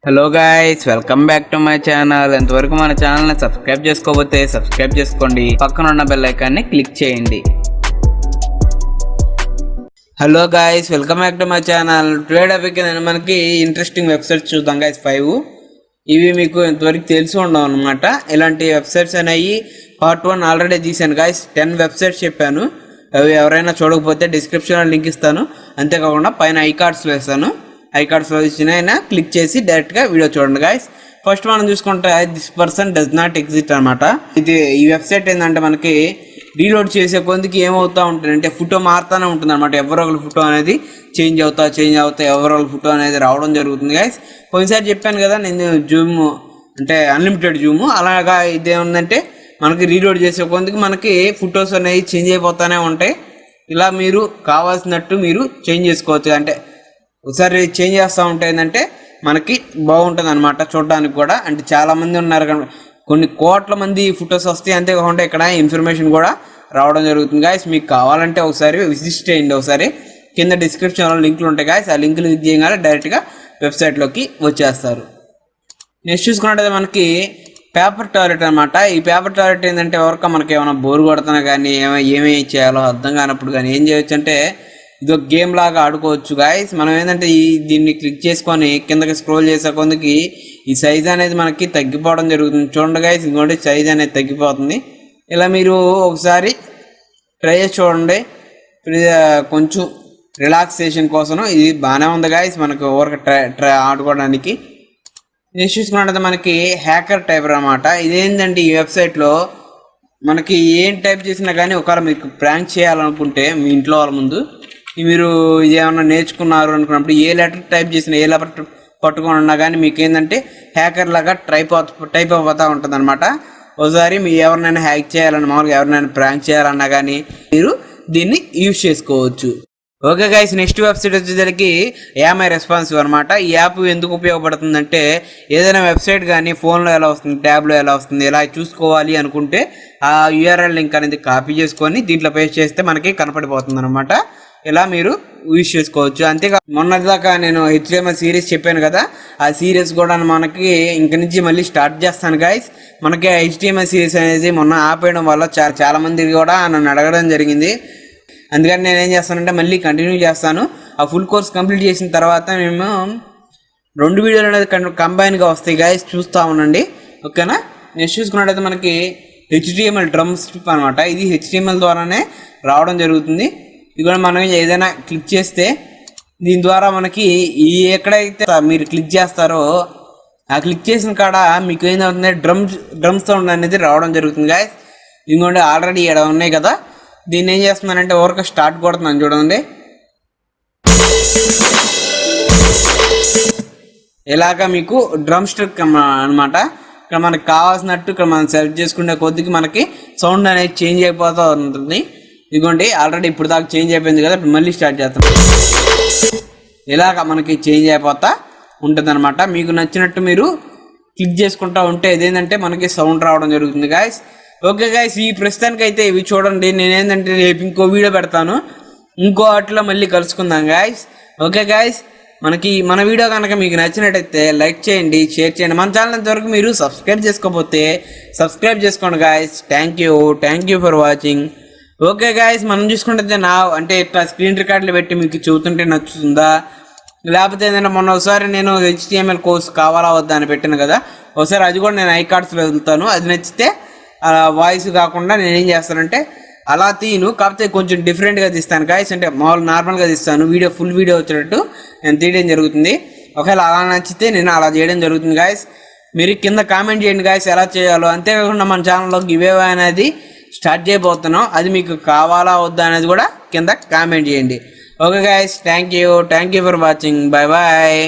Hello guys, welcome back to my channel. ఎంతవరకు మన ఛానల్ని సబ్స్క్రైబ్ చేసుకోకపోతే సబ్స్క్రైబ్ చేసుకోండి, పక్కన ఉన్న బెల్ ఐకాన్ని క్లిక్ చేయండి. Hello guys, welcome back to my channel. Today topic మనకి ఇంట్రెస్టింగ్ వెబ్సైట్స్ చూద్దాం గైస్. 5 ఇవి మీకు ఇంతవరకు తెలిసి ఉండవు అనమాట. ఇలాంటి వెబ్సైట్స్ అనేవి పార్ట్ 1 ఆల్రెడీ తీసాను గైస్. 10 వెబ్సైట్స్ చెప్పాను. అవి ఎవరైనా చూడకపోతే డిస్క్రిప్షన్లో లింక్ ఇస్తాను. అంతేకాకుండా పైన ఐ కార్డ్స్లో వేస్తాను. ఐ కార్డ్స్లో ఇచ్చినైనా క్లిక్ చేసి డైరెక్ట్గా వీడియో చూడండి గైస్. ఫస్ట్ మనం చూసుకుంటే this person does not exist అనమాట. ఈ వెబ్సైట్ ఏంటంటే మనకి రీలోడ్ చేసే కొందికి ఏమవుతూ ఉంటుంది అంటే ఫోటో మారుతూనే ఉంటుంది అనమాట. ఎవరో ఒకరి ఫోటో అనేది చేంజ్ అవుతా ఎవరో ఒకరి ఫోటో అనేది రావడం జరుగుతుంది గైస్. కొన్నిసారి చెప్పాను కదా నేను జూమ్ అంటే అన్లిమిటెడ్ జూమ్, అలాగా ఇదేముందంటే మనకి రీలోడ్ చేసే కొందికి మనకి ఫొటోస్ అనేవి చేంజ్ అయిపోతూనే ఉంటాయి. ఇలా మీరు కావాల్సినట్టు మీరు చేంజ్ చేసుకోవచ్చు. అంటే ఒకసారి చేంజ్ చేస్తూ ఉంటే ఏంటంటే మనకి బాగుంటుంది అనమాట చూడడానికి కూడా. అంటే చాలామంది ఉన్నారు కానీ కొన్ని కోట్ల మంది ఫొటోస్ వస్తాయి. అంతేకాకుండా ఇక్కడ ఇన్ఫర్మేషన్ కూడా రావడం జరుగుతుంది గాయస్. మీకు కావాలంటే ఒకసారి విజిట్ చేయండి. ఒకసారి కింద డిస్క్రిప్షన్లో లింకులు ఉంటాయి గాయస్. ఆ లింకులు క్లిక్ చేయగానే డైరెక్ట్గా వెబ్సైట్లోకి వచ్చేస్తారు. నెక్స్ట్ చూసుకున్నట్టయితే మనకి పేపర్ టాయిలెట్ అనమాట. ఈ పేపర్ టాయిలెట్ ఏంటంటే ఎవరికా మనకి ఏమైనా బోర్ కొడుతున్నా కానీ ఏమేమి చేయాలో అర్థం కానప్పుడు కానీ ఏం చేయొచ్చు అంటే ఇది ఒక గేమ్ లాగా ఆడుకోవచ్చు గాయస్. మనం ఏంటంటే దీన్ని క్లిక్ చేసుకొని కిందకి స్క్రోల్ చేసే కొందికి ఈ సైజ్ అనేది మనకి తగ్గిపోవడం జరుగుతుంది. చూడండి గాయస్, ఇంకోటి సైజ్ అనేది తగ్గిపోతుంది. ఇలా మీరు ఒకసారి ట్రై చేసి చూడండి. కొంచెం రిలాక్సేషన్ కోసం ఇది బాగానే ఉంది గాయస్ మనకు ఓవర్గా ట్రై ఆడుకోవడానికి. నెక్స్ట్ చూసుకున్నట్లయితే మనకి హ్యాకర్ టైపర్ అనమాట. ఇదేంటంటే ఈ వెబ్సైట్లో మనకి ఏం టైప్ చేసినా కానీ ఒకవేళ మీకు ప్రాంక్ చేయాలనుకుంటే మీ ఇంట్లో వాళ్ళ ముందు మీరు ఇది ఏమన్నా నేర్చుకున్నారు అనుకున్నప్పుడు ఏ లెటర్ టైప్ చేసినా ఏ లెటర్ పట్టుకొని ఉన్నా కానీ మీకు ఏంటంటే హ్యాకర్ లాగా టైప్ అయిపోతూ ఉంటుంది అనమాట. ఒకసారి మీరు ఎవరినైనా హ్యాక్ చేయాలన్నా మామూలుగా ఎవరినైనా ప్రాంక్ చేయాలన్నా కానీ మీరు దీన్ని యూజ్ చేసుకోవచ్చు. ఓకే గైస్, నెక్స్ట్ వెబ్సైట్ వచ్చేసరికి ఏమై రెస్పాన్సివ్ అనమాట. ఈ యాప్ ఎందుకు ఉపయోగపడుతుందంటే ఏదైనా వెబ్సైట్ కానీ ఫోన్లో ఎలా వస్తుంది, ట్యాబ్లో ఎలా వస్తుంది, ఇలా చూసుకోవాలి అనుకుంటే ఆ యూఆర్ఎల్ లింక్ అనేది కాపీ చేసుకొని దీంట్లో పేస్ట్ చేస్తే మనకి కనపడిపోతుంది అనమాట. ఇలా మీరు యూజ్ చేసుకోవచ్చు. అంతేగా మొన్నటిదాకా నేను HTML సిరీస్ చెప్పాను కదా, ఆ సిరీస్ కూడా మనకి ఇంక నుంచి మళ్ళీ స్టార్ట్ చేస్తాను గైస్. మనకి HTML సిరీస్ అనేది మొన్న ఆపేయడం వల్ల చాలా మంది కూడా నన్ను అడగడం జరిగింది. అందుకని నేను ఏం చేస్తానంటే మళ్ళీ కంటిన్యూ చేస్తాను. ఆ ఫుల్ కోర్స్ కంప్లీట్ చేసిన తర్వాత మేము 2 వీడియోలు అనేది కంబైన్గా వస్తాయి గైస్, చూస్తూ ఉండండి. ఓకేనా. నెక్స్ట్ చూసుకున్నట్టయితే మనకి HTML డ్రమ్ స్ట్రిప్ అనమాట. ఇది HTML ద్వారానే రావడం జరుగుతుంది. ఇది కూడా మనం ఏదైనా క్లిక్ చేస్తే దీని ద్వారా మనకి ఎక్కడైతే మీరు క్లిక్ చేస్తారో ఆ క్లిక్ చేసిన కాడ మీకు ఏంటవుతుంది డ్రమ్ సౌండ్ అనేది రావడం జరుగుతుంది గాయస్. ఇంకోటి ఆల్రెడీ ఇక్కడ ఉన్నాయి కదా, దీన్ని ఏం చేస్తున్నానంటే ఓవర్గా స్టార్ట్ కొడుతున్నాను చూడండి. ఇలాగా మీకు డ్రమ్ స్ట్రిక్ అనమాట. ఇక్కడ మనకు కావాల్సినట్టు ఇక్కడ మనం సెలెక్ట్ చేసుకునే కొద్దికి మనకి సౌండ్ అనేది చేంజ్ అయిపోతూ ఉంటుంది. ఇదిగోండి ఆల్రెడీ ఇప్పుడు దాకా చేంజ్ అయిపోయింది కదా, మళ్ళీ స్టార్ట్ చేస్తాం. ఇలాగ మనకి చేంజ్ అయిపోతా ఉంటుంది అనమాట. మీకు నచ్చినట్టు మీరు క్లిక్ చేసుకుంటూ ఉంటే ఇదేంటంటే మనకి సౌండ్ రావడం జరుగుతుంది గాయస్. ఓకే గాయస్, ఈ ప్రస్తుతానికి అయితే ఇవి చూడండి. నేనేంటంటే రేపు ఇంకో వీడియో పెడతాను, ఇంకో వాటిలో మళ్ళీ కలుసుకుందాం గాయస్. ఓకే గాయస్, మన వీడియో కనుక మీకు నచ్చినట్టయితే లైక్ చేయండి, షేర్ చేయండి. మన ఛానల్ ఇంతవరకు మీరు సబ్స్క్రైబ్ చేసుకోకపోతే సబ్స్క్రైబ్ చేసుకోండి guys. Thank you for watching. Okay guys, మనం చూసుకుంటే అంటే ఇట్లా స్క్రీన్ రికార్డులు పెట్టి మీకు చెబుతుంటే నచ్చుతుందా, లేకపోతే ఏదైనా మొన్న ఒకసారి నేను HTML కోర్స్ కావాలా వద్దా అని పెట్టాను కదా, ఒకసారి అది కూడా నేను ఐ కార్డ్స్లో వదులుతాను. అది నచ్చితే వాయిస్ కాకుండా నేను ఏం చేస్తానంటే అలా తీను, కాకపోతే కొంచెం డిఫరెంట్గా తీస్తాను గాయస్. అంటే మామూలు నార్మల్గా తీస్తాను, ఫుల్ వీడియో వచ్చేటట్టు నేను తీయడం జరుగుతుంది. ఒకవేళ అలా నచ్చితే నేను అలా చేయడం జరుగుతుంది గాయస్. మీరు కింద కామెంట్ చేయండి గాయస్ ఎలా చేయాలో. అంతేకాకుండా మన ఛానల్లో గివ్ అవే అనేది స్టార్ట్ చేయబోతున్నాం, అది మీకు కావాలా వద్దా అనేది కూడా కింద కామెంట్ చేయండి. Okay guys, thank you for watching. Bye bye.